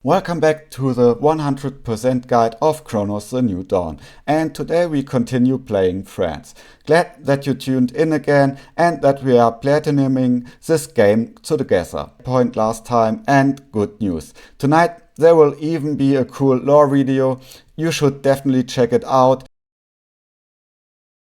Welcome back to the 100% guide of Cronos the New Dawn, and today we continue playing France. Glad that you tuned in again and that we are platinuming this game together. Point last time, and good news. Tonight there will even be a cool lore video. You should definitely check it out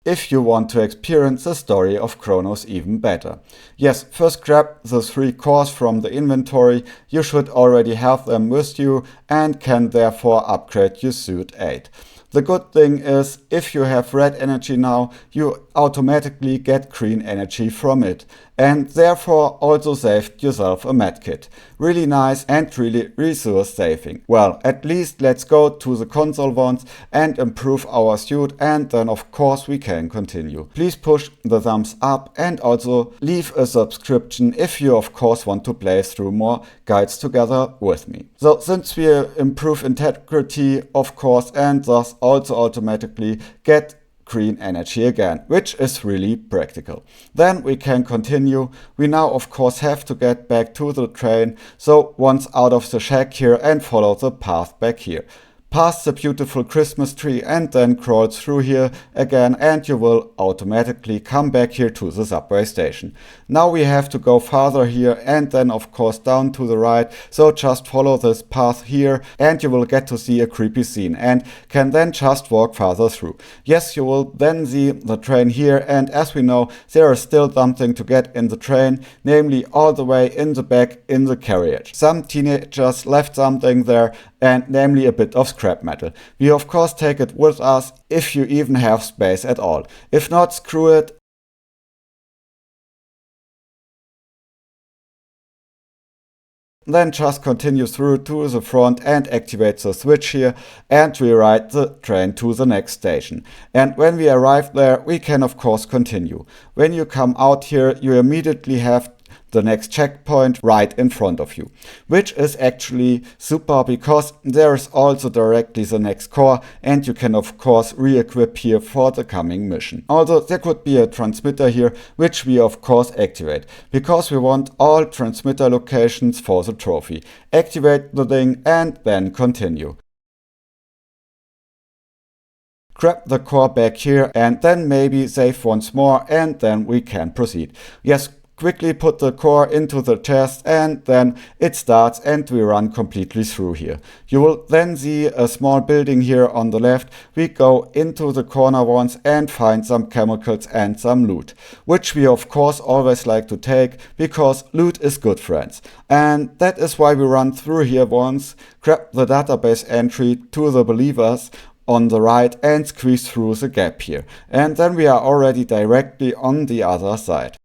if you want to experience the story of Cronos even better. Yes, first grab the 3 cores from the inventory. You should already have them with you and can therefore upgrade your suit 8. The good thing is, if you have red energy now, you automatically get green energy from it, and therefore also saved yourself a medkit. Really nice and really resource saving. Well, at least let's go to the console once and improve our suit, and then of course we can continue. Please push the thumbs up and also leave a subscription if you of course want to play through more guides together with me. So since we improve integrity of course, and thus also automatically get green energy again, which is really practical. Then we can continue. We now of course have to get back to the train, so once out of the shack here and follow the path back here. Past the beautiful Christmas tree and then crawl through here again, and you will automatically come back here to the subway station. Now we have to go farther here and then of course down to the right, so just follow this path here and you will get to see a creepy scene and can then just walk farther through. Yes, you will then see the train here, and as we know there is still something to get in the train, namely all the way in the back in the carriage. Some teenagers left something there, and namely a bit of scrap metal. We of course take it with us if you even have space at all. If not, screw it. Then just continue through to the front and activate the switch here, and we ride the train to the next station. And when we arrive there, we can of course continue. When you come out here, you immediately have the next checkpoint right in front of you, which is actually super because there is also directly the next core, and you can of course re-equip here for the coming mission. Also there could be a transmitter here, which we of course activate because we want all transmitter locations for the trophy. Activate the thing and then continue. Grab the core back here and then maybe save once more, and then we can proceed. Yes, quickly put the core into the chest and then it starts and we run completely through here. You will then see a small building here on the left. We go into the corner once and find some chemicals and some loot, which we of course always like to take because loot is good, friends. And that is why we run through here once, grab the database entry to the believers on the right and squeeze through the gap here. And then we are already directly on the other side.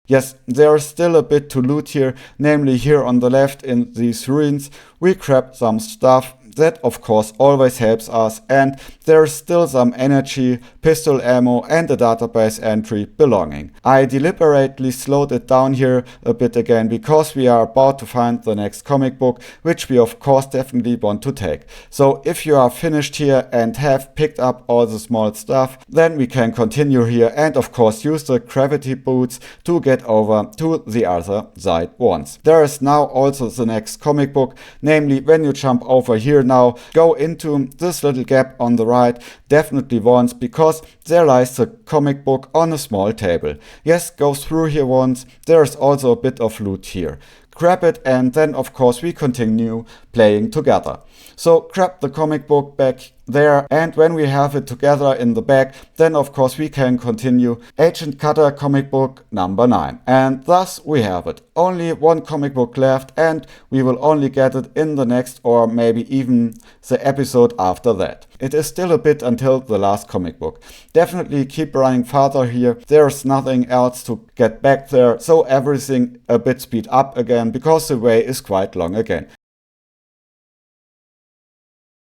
Yes, there is still a bit to loot here, namely here on the left in these ruins. We grabbed some stuff. That of course always helps us, and there is still some energy, pistol ammo and a database entry belonging. I deliberately slowed it down here a bit again because we are about to find the next comic book, which we of course definitely want to take. So if you are finished here and have picked up all the small stuff, then we can continue here and of course use the gravity boots to get over to the other side once. There is now also the next comic book, namely when you jump over here now, go into this little gap on the right definitely once because there lies the comic book on a small table. Yes, go through here once. There is also a bit of loot here. Grab it and then of course we continue playing together. So grab the comic book back there, and when we have it together in the back, then of course we can continue Agent Cutter comic book number 9. And thus we have it. Only one comic book left, and we will only get it in the next or maybe even the episode after that. It is still a bit until the last comic book. Definitely keep running farther here. There's nothing else to get back there, so everything a bit speed up again because the way is quite long again.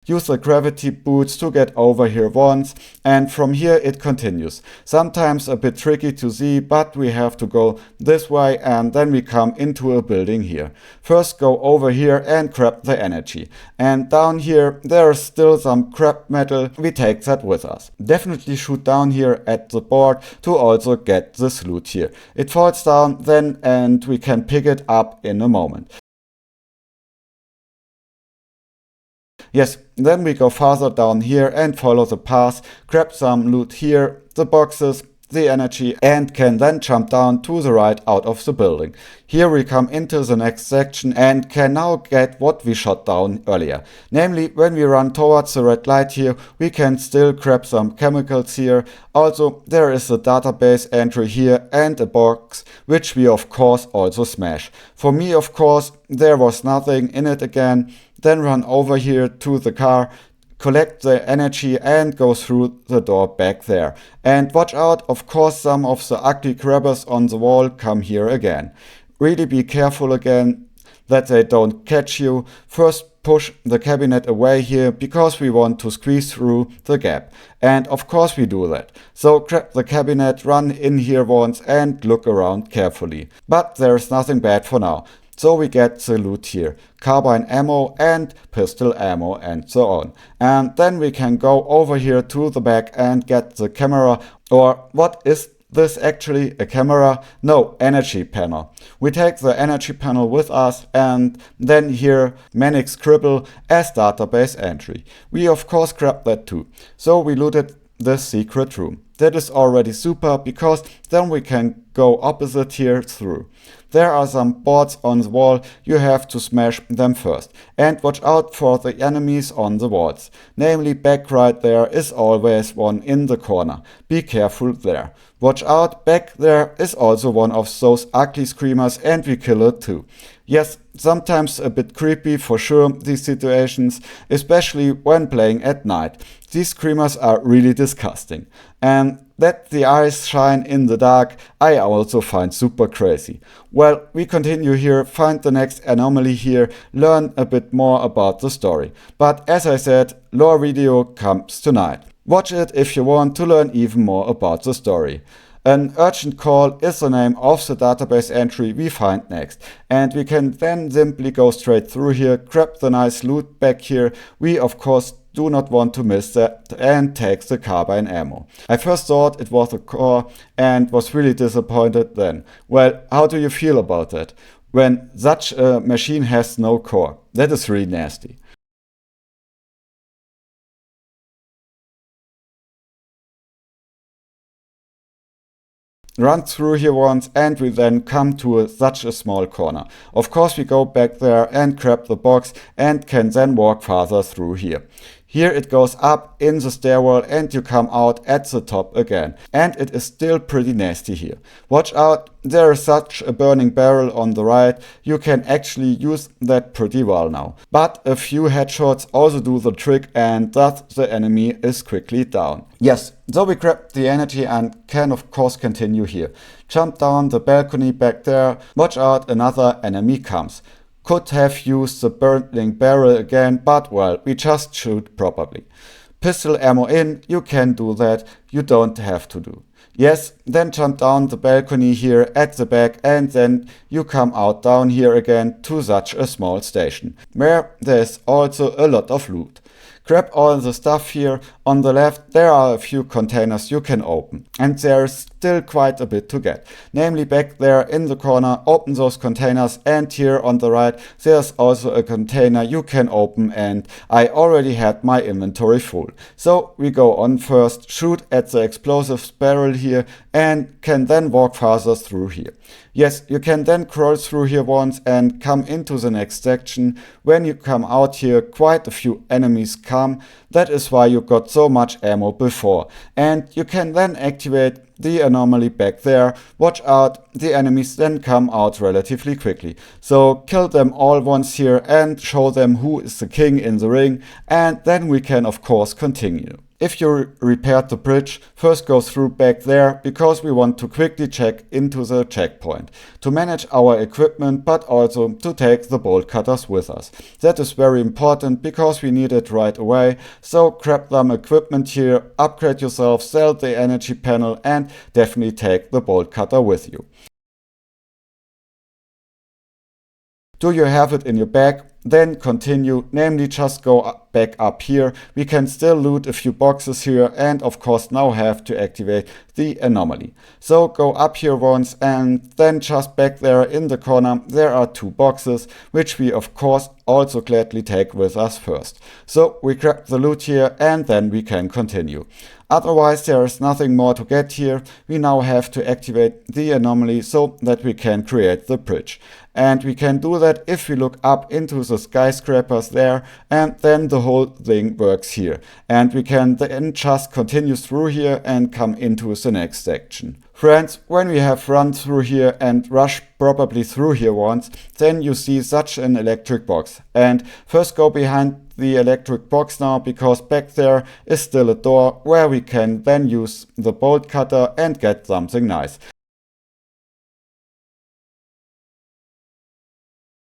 Use the gravity boots to get over here once, and from here it continues. Sometimes a bit tricky to see, but we have to go this way and then we come into a building here. First go over here and grab the energy. And down here there is still some crap metal, we take that with us. Definitely shoot down here at the board to also get this loot here. It falls down then and we can pick it up in a moment. Yes, then we go farther down here and follow the path, grab some loot here, the boxes, the energy, and can then jump down to the right out of the building. Here we come into the next section and can now get what we shot down earlier. Namely, when we run towards the red light here, we can still grab some chemicals here. Also, there is a database entry here and a box, which we of course also smash. For me, of course, there was nothing in it again. Then run over here to the car, collect the energy and go through the door back there. And watch out, of course some of the ugly grabbers on the wall come here again. Really be careful again that they don't catch you. First push the cabinet away here because we want to squeeze through the gap. And of course we do that. So grab the cabinet, run in here once and look around carefully. But there's nothing bad for now. So we get the loot here, carbine ammo and pistol ammo and so on. And then we can go over here to the back and get the camera, or what is this actually, a camera? No, energy panel. We take the energy panel with us and then here Manic Scribble as database entry. We of course grab that too. So we looted this secret room. That is already super because then we can go opposite here through. There are some boards on the wall, you have to smash them first. And watch out for the enemies on the walls. Namely, back right there is always one in the corner. Be careful there. Watch out, back there is also one of those ugly screamers and we kill it too. Yes, sometimes a bit creepy for sure, these situations, especially when playing at night. These screamers are really disgusting. And that the eyes shine in the dark, I also find super crazy. Well, we continue here, find the next anomaly here, learn a bit more about the story. But as I said, lore video comes tonight. Watch it if you want to learn even more about the story. An urgent call is the name of the database entry we find next. And we can then simply go straight through here, grab the nice loot back here. We of course do not want to miss that and take the carbine ammo. I first thought it was a core and was really disappointed then. Well, how do you feel about that? When such a machine has no core. That is really nasty. Run through here once and we then come to such a small corner. Of course we go back there and grab the box and can then walk farther through here. Here it goes up in the stairwell and you come out at the top again. And it is still pretty nasty here. Watch out, there is such a burning barrel on the right. You can actually use that pretty well now. But a few headshots also do the trick and thus the enemy is quickly down. Yes, so we grab the energy and can of course continue here. Jump down the balcony back there. Watch out, another enemy comes. Could have used the burning barrel again, but well, we just shoot properly. Pistol ammo in, you can do that, you don't have to do. Yes, then jump down the balcony here at the back and then you come out down here again to such a small station, where there's also a lot of loot. Grab all the stuff here. On the left there are a few containers you can open. And there's still quite a bit to get. Namely back there in the corner, open those containers, and here on the right there's also a container you can open and I already had my inventory full. So we go on first, shoot at the explosives barrel here and can then walk farther through here. Yes, you can then crawl through here once and come into the next section. When you come out here, quite a few enemies come. That is why you got so much ammo before. And you can then activate the anomaly back there. Watch out, the enemies then come out relatively quickly. So kill them all once here and show them who is the king in the ring. And then we can of course continue. If you repaired the bridge, first go through back there because we want to quickly check into the checkpoint to manage our equipment, but also to take the bolt cutters with us. That is very important because we need it right away. So grab some equipment here, upgrade yourself, sell the energy panel and definitely take the bolt cutter with you. Do you have it in your bag? then continue, namely just go back up here. We can still loot a few boxes here and of course now have to activate the anomaly. So go up here once and then just back there in the corner there are 2 boxes which we of course also gladly take with us first. So we grab the loot here and then we can continue. Otherwise there is nothing more to get here. We now have to activate the anomaly so that we can create the bridge. And we can do that if we look up into the skyscrapers there, and then the whole thing works here. And we can then just continue through here and come into the next section. Friends, when we have run through here and rushed probably through here once, then you see such an electric box. And first go behind the electric box now, because back there is still a door where we can then use the bolt cutter and get something nice.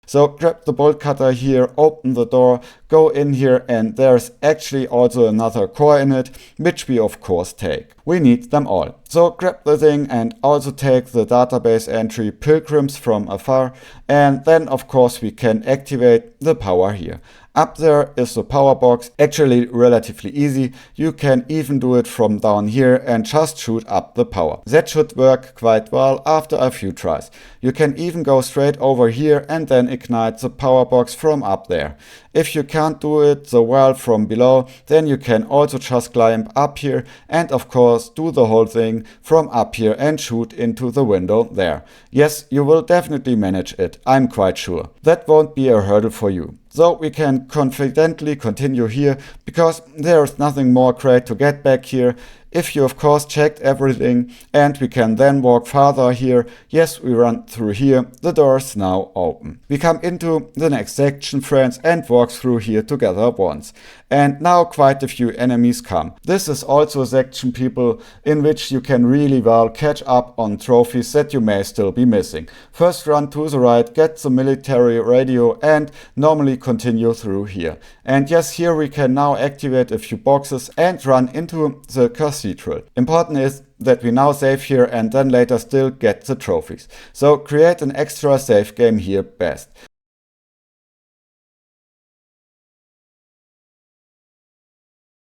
So grab the bolt cutter here, open the door, go in here, and there's actually also another core in it, which we of course take. We need them all. So grab the thing and also take the database entry Pilgrims from Afar, and then of course we can activate the power here. Up there is the power box, actually relatively easy. You can even do it from down here and just shoot up the power. That should work quite well after a few tries. You can even go straight over here and then ignite the power box from up there. If you can't do it so well from below, then you can also just climb up here and of course do the whole thing from up here and shoot into the window there. Yes, you will definitely manage it, I'm quite sure. That won't be a hurdle for you. So we can confidently continue here, because there's nothing more great to get back here. If you of course checked everything, and we can then walk farther here. Yes, we run through here, the door is now open. We come into the next section, friends, and walk through here together once. And now quite a few enemies come. This is also a section, people, in which you can really well catch up on trophies that you may still be missing. First run to the right, get the military radio, and normally continue through here. And yes, here we can now activate a few boxes and run into the cathedral. Important is that we now save here and then later still get the trophies. So create an extra save game here best.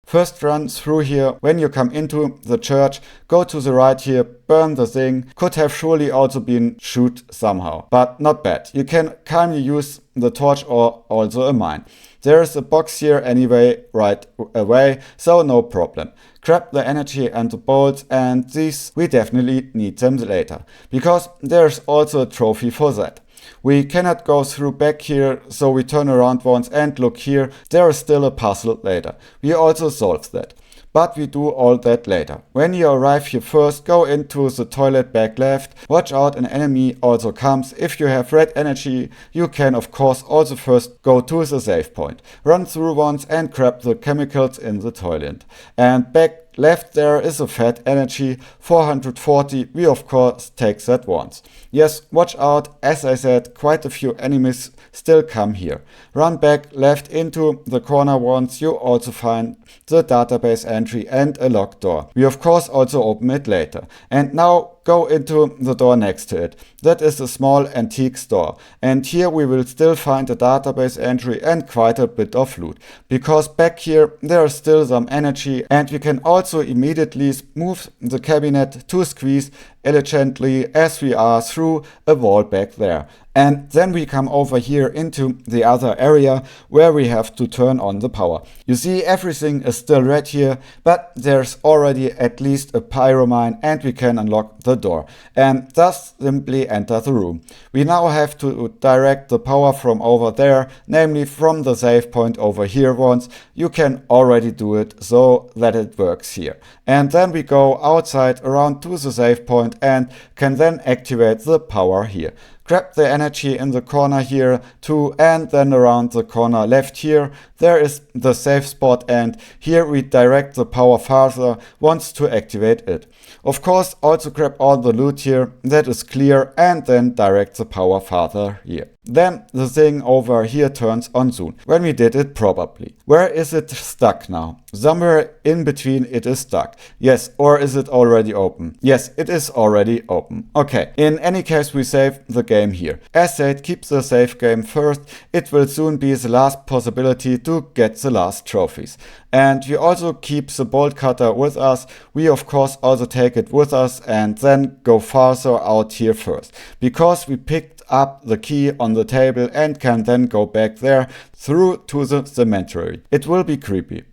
First run through here, when you come into the church, go to the right here, burn the thing. Could have surely also been shoot somehow, but not bad. You can kindly use the torch or also a mine. There is a box here anyway right away, so no problem. Grab the energy and the bolts, and these we definitely need them later, because there's also a trophy for that. We cannot go through back here, so we turn around once and look here. There is still a puzzle later. We also solve that. But we do all that later. When you arrive here first, go into the toilet back left. Watch out, an enemy also comes. If you have red energy, you can of course also first go to the save point. Run through once and grab the chemicals in the toilet. And back left there is a fat energy, 440, we of course take that once. Yes, watch out, as I said, quite a few enemies still come here. Run back left into the corner once, you also find the database entry and a locked door. We of course also open it later. And now go into the door next to it. That is a small antique store. And here we will still find a database entry and quite a bit of loot. Because back here there is still some energy, and we can also immediately move the cabinet to squeeze elegantly as we are through a wall back there. And then we come over here into the other area where we have to turn on the power. You see, everything is still red here, but there's already at least a pyromine and we can unlock the door and thus simply enter the room. We now have to direct the power from over there, namely from the save point over here once. You can already do it so that it works here. And then we go outside around to the save point and can then activate the power here. Grab the energy in the corner here too, and then around the corner left here there is the save spot, and here we direct the power farther once to activate it. Of course also grab all the loot here that is clear and then direct the power farther here. Then the thing over here turns on soon, when we did it probably. Where is it stuck now? Somewhere in between it is stuck. Yes, or is it already open? Yes, it is already open. Okay, in any case we save the game here. As said, keep the save game first. It will soon be the last possibility to get the last trophies. And we also keep the bolt cutter with us. We of course also take it with us and then go farther out here first. Because we picked up the key on the table and can then go back there through to the cemetery. It will be creepy.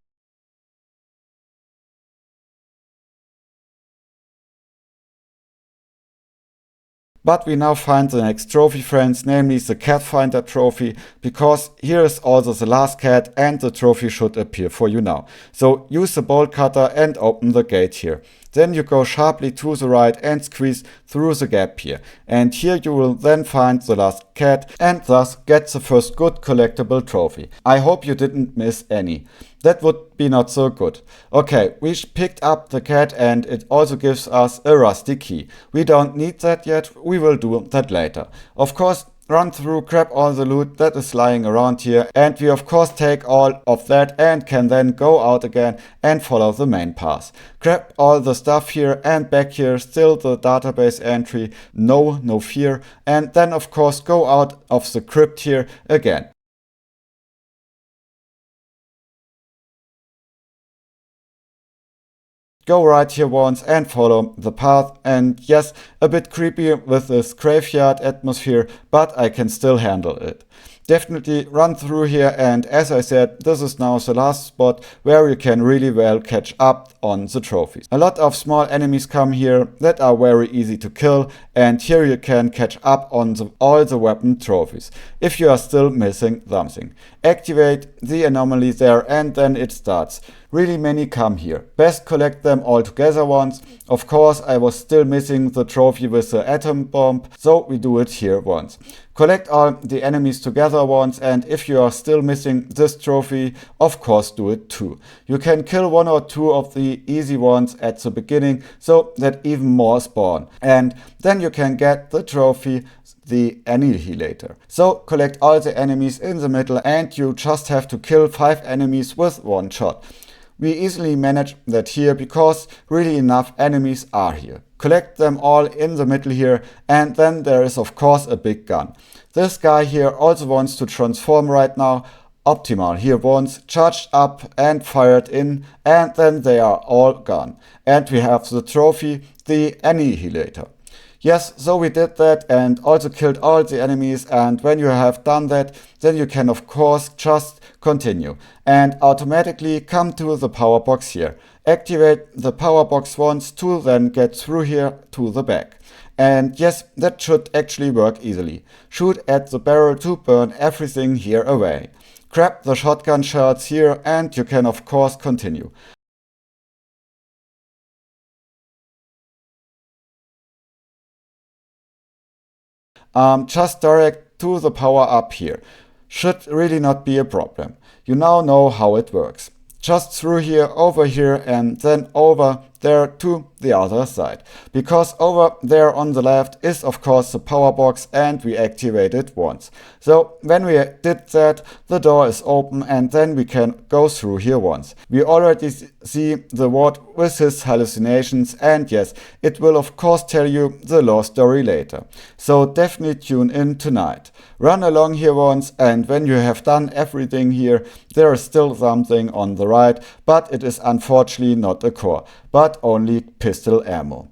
But we now find the next trophy, friends, namely the cat finder trophy, because here is also the last cat and the trophy should appear for you now. So use the bolt cutter and open the gate here. Then you go sharply to the right and squeeze through the gap here. And here you will then find the last cat and thus get the first good collectible trophy. I hope you didn't miss any. That would be not so good. Okay, we picked up the cat and it also gives us a rusty key. We don't need that yet, we will do that later. Of course, run through, grab all the loot that is lying around here, and we of course take all of that and can then go out again and follow the main path. Grab all the stuff here and back here, still the database entry, no fear, and then of course go out of the crypt here again. Go right here once and follow the path, and yes, a bit creepy with this graveyard atmosphere, but I can still handle it. Definitely run through here, and as I said, this is now the last spot where you can really well catch up on the trophies. A lot of small enemies come here that are very easy to kill, and here you can catch up on all the weapon trophies if you are still missing something. Activate the anomaly there and then it starts. Really many come here. Best collect them all together once. Of course, I was still missing the trophy with the atom bomb, so we do it here once. Collect all the enemies together once, and if you are still missing this trophy, of course do it too. You can kill one or two of the easy ones at the beginning, so that even more spawn. And then you can get the trophy, the Annihilator. So collect all the enemies in the middle and you just have to kill 5 enemies with one shot. We easily manage that here because really enough enemies are here. Collect them all in the middle here, and then there is of course a big gun. This guy here also wants to transform right now. Optimal here once, charged up and fired in, and then they are all gone. And we have the trophy, the Annihilator. Yes, so we did that and also killed all the enemies, and when you have done that, then you can of course just continue and automatically come to the power box here. Activate the power box once to then get through here to the back. And yes, that should actually work easily. Shoot at the barrel to burn everything here away. Grab the shotgun shells here and you can of course continue. Just direct to the power up here. Should really not be a problem. You now know how it works. Just through here, over here, and then over there to the other side. Because over there on the left is of course the power box and we activate it once. So when we did that, the door is open and then we can go through here once. We already see the ward with his hallucinations, and yes, it will of course tell you the lore story later. So definitely tune in tonight. Run along here once, and when you have done everything here, there is still something on the right, but it is unfortunately not a core, but only pistol ammo.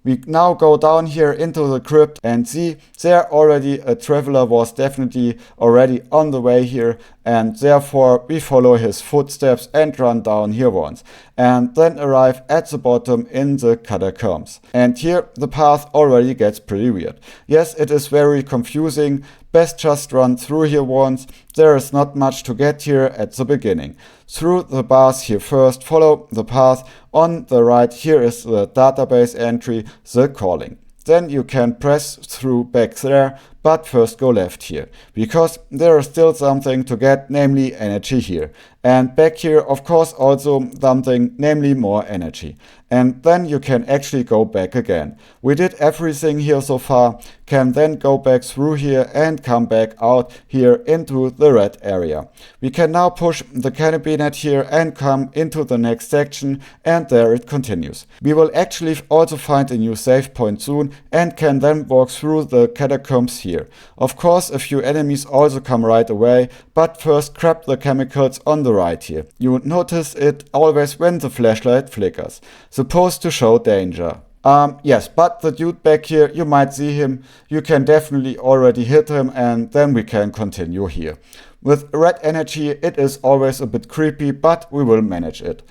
We now go down here into the crypt and see there already a traveler was definitely already on the way here, and therefore we follow his footsteps and run down here once and then arrive at the bottom in the catacombs. And here the path already gets pretty weird. Yes, it is very confusing. Best just run through here once. There is not much to get here at the beginning. Through the bars here first, follow the path. On the right here is the database entry, the calling. Then you can press through back there, but first go left here, because there is still something to get, namely energy here. And back here, of course, also something, namely more energy. And then you can actually go back again. We did everything here so far, can then go back through here and come back out here into the red area. We can now push the canopy net here and come into the next section, and there it continues. We will actually also find a new save point soon and can then walk through the catacombs here. Of course, a few enemies also come right away, but first grab the chemicals on the right here. You would notice it always when the flashlight flickers, supposed to show danger. Yes, but the dude back here, you might see him. You can definitely already hit him, and then we can continue here. With red energy, it is always a bit creepy, but we will manage it.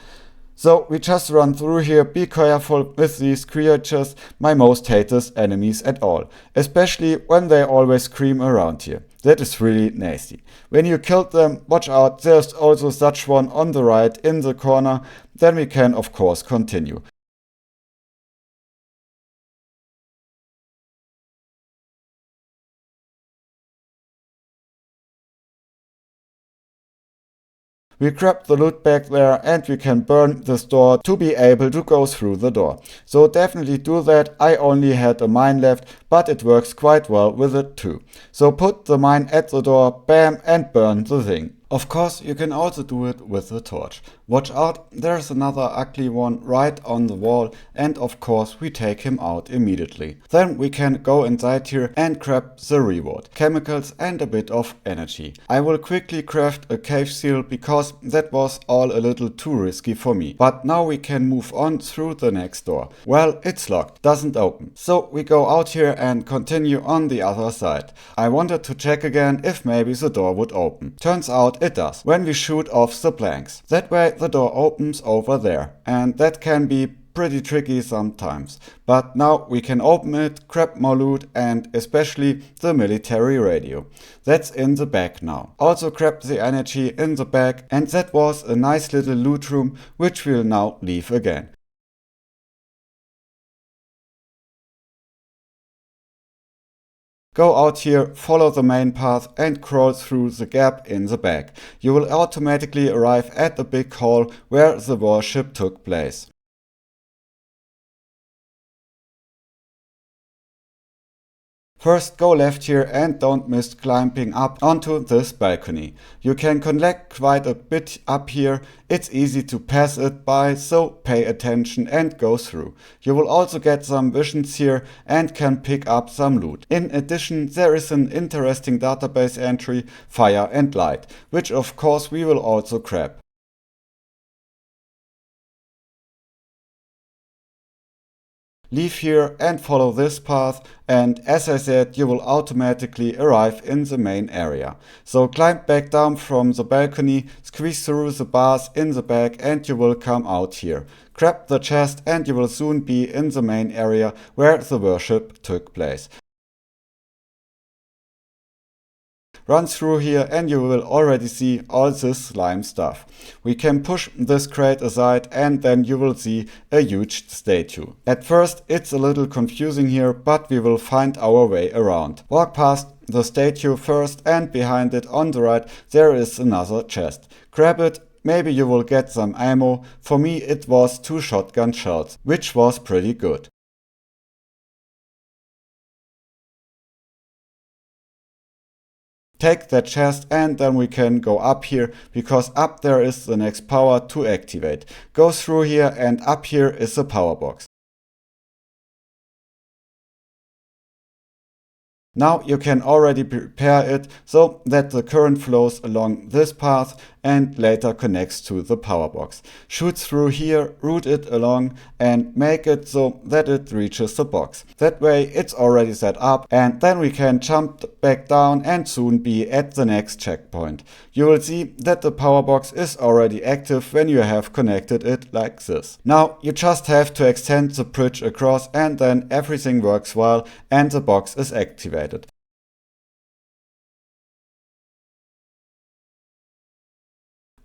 So we just run through here. Be careful with these creatures, my most hated enemies at all. Especially when they always scream around here. That is really nasty. When you killed them, watch out, there's also such one on the right in the corner. Then we can of course continue. We grab the loot back there and we can burn this door to be able to go through the door. So definitely do that. I only had a mine left, but it works quite well with it too. So put the mine at the door, bam, and burn the thing. Of course, you can also do it with the torch. Watch out, there's another ugly one right on the wall, and of course we take him out immediately. Then we can go inside here and grab the reward, chemicals and a bit of energy. I will quickly craft a cave seal because that was all a little too risky for me. But now we can move on through the next door. Well, it's locked, doesn't open. So we go out here and continue on the other side. I wanted to check again if maybe the door would open. Turns out it does, when we shoot off the blanks. That way the door opens over there, and that can be pretty tricky sometimes. But now we can open it, grab more loot, and especially the military radio. That's in the bag now. Also grab the energy in the bag, and that was a nice little loot room which we'll now leave again. Go out here, follow the main path and crawl through the gap in the back. You will automatically arrive at the big hall where the worship took place. First go left here and don't miss climbing up onto this balcony. You can collect quite a bit up here. It's easy to pass it by, so pay attention and go through. You will also get some visions here and can pick up some loot. In addition, there is an interesting database entry, Fire and Light, which of course we will also grab. Leave here and follow this path, and as I said, you will automatically arrive in the main area. So climb back down from the balcony, squeeze through the bars in the back and you will come out here. Grab the chest and you will soon be in the main area where the worship took place. Run through here and you will already see all this slime stuff. We can push this crate aside and then you will see a huge statue. At first it's a little confusing here, but we will find our way around. Walk past the statue first, and behind it on the right there is another chest. Grab it. Maybe you will get some ammo. For me it was 2 shotgun shells, which was pretty good. Take that chest and then we can go up here, because up there is the next power to activate. Go through here and up here is the power box. Now you can already prepare it so that the current flows along this path and later connects to the power box. Shoot through here, route it along and make it so that it reaches the box. That way it's already set up, and then we can jump back down and soon be at the next checkpoint. You will see that the power box is already active when you have connected it like this. Now you just have to extend the bridge across and then everything works well and the box is activated.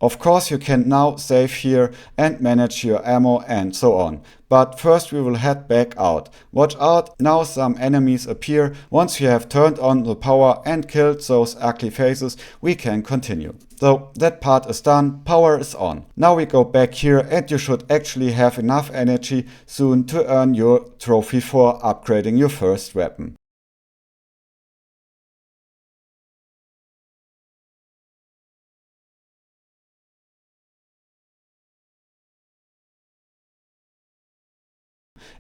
Of course, you can now save here and manage your ammo and so on. But first we will head back out. Watch out, now some enemies appear. Once you have turned on the power and killed those ugly faces, we can continue. So that part is done, power is on. Now we go back here and you should actually have enough energy soon to earn your trophy for upgrading your first weapon.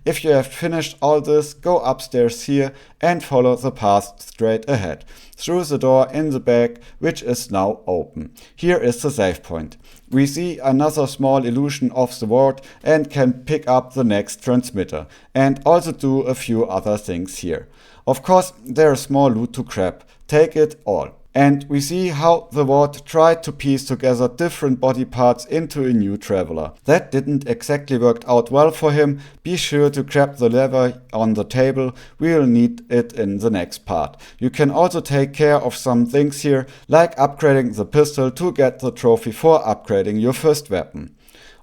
If you have finished all this, go upstairs here and follow the path straight ahead, through the door in the back, which is now open. Here is the save point. We see another small illusion of the ward and can pick up the next transmitter, and also do a few other things here. Of course, there is more loot to grab. Take it all. And we see how the ward tried to piece together different body parts into a new traveler. That didn't exactly work out well for him. Be sure to grab the lever on the table, we'll need it in the next part. You can also take care of some things here, like upgrading the pistol to get the trophy for upgrading your first weapon.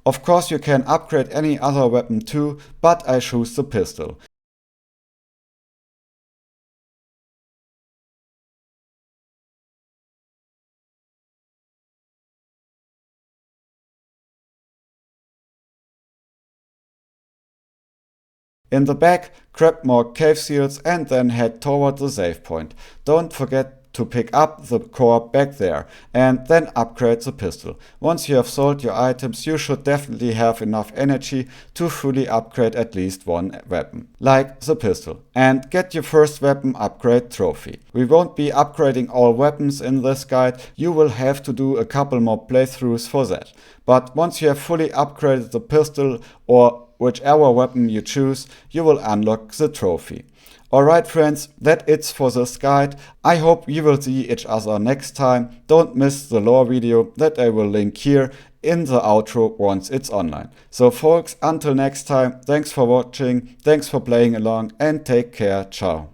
Of course you can upgrade any other weapon too, but I choose the pistol. In the back, grab more cave seals and then head toward the save point. Don't forget to pick up the core back there and then upgrade the pistol. Once you have sold your items, you should definitely have enough energy to fully upgrade at least one weapon, like the pistol, and get your first weapon upgrade trophy. We won't be upgrading all weapons in this guide, you will have to do a couple more playthroughs for that. But once you have fully upgraded the pistol or whichever weapon you choose, you will unlock the trophy. Alright friends, that's it for this guide. I hope we will see each other next time. Don't miss the lore video that I will link here in the outro once it's online. So folks, until next time, thanks for watching, thanks for playing along and take care, ciao.